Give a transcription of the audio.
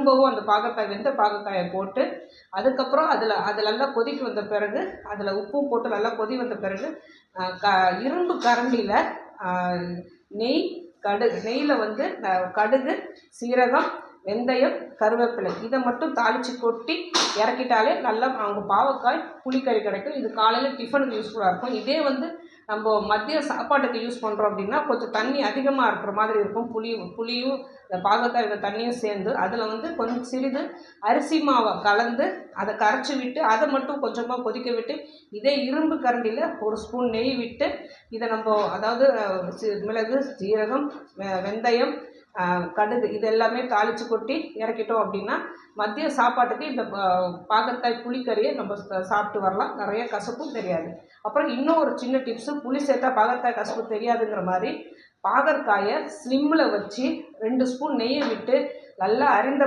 திரும்பவும் அந்த பாகற்காய் வெந்த பாகற்காயை போட்டு அதுக்கப்புறம் அதில் நல்லா கொதிக்கு வந்த பிறகு அதில் உப்பும் போட்டு நல்லா கொதி வந்த பிறகு இரும்பு கரண்டியில் நெய் நெய்யில் வந்து கடுகு, சீரகம், வெந்தயம், கருவேப்பிலை இதை மட்டும் தாளித்து கொட்டி இறக்கிட்டாலே நல்லா அவங்க பாவக்காய் புளிக்கறி கிடைக்கும். இது காலையில் டிஃபனுக்கு யூஸ்ஃபுல்லாக இருக்கும். இதே வந்து நம்ம மதிய சாப்பாட்டுக்கு யூஸ் பண்ணுறோம் அப்படின்னா கொஞ்சம் தண்ணி அதிகமாக இருக்கிற மாதிரி இருக்கும். புளியும் இந்த பாகக்காய் இந்த தண்ணியும் சேர்ந்து அதில் வந்து கொஞ்சம் சிறிது அரிசி மாவை கலந்து அதை கரைச்சி விட்டு அதை மட்டும் கொஞ்சமாக கொதிக்க விட்டு இதே இரும்பு கரண்டியில் ஒரு ஸ்பூன் நெய் விட்டு இதை நம்ம அதாவது மிளகு, சீரகம், வெந்தயம், கடுகு இது எல்லாமே தாளித்து கொட்டி இறக்கிட்டோம் அப்படின்னா மதிய சாப்பாட்டுக்கு இந்த பாகற்காய் புளிக்கறியை நம்ம சாப்பிட்டு வரலாம். நிறைய கசப்பும் தெரியாது. அப்புறம் இன்னும் ஒரு சின்ன டிப்ஸு, புளி சேர்த்தா பாகற்காய் கசப்பு தெரியாதுங்கிற மாதிரி பாகற்காயை ஸ்லிம்மில் வச்சு 2 ஸ்பூன் நெய்யை விட்டு நல்லா அரிந்த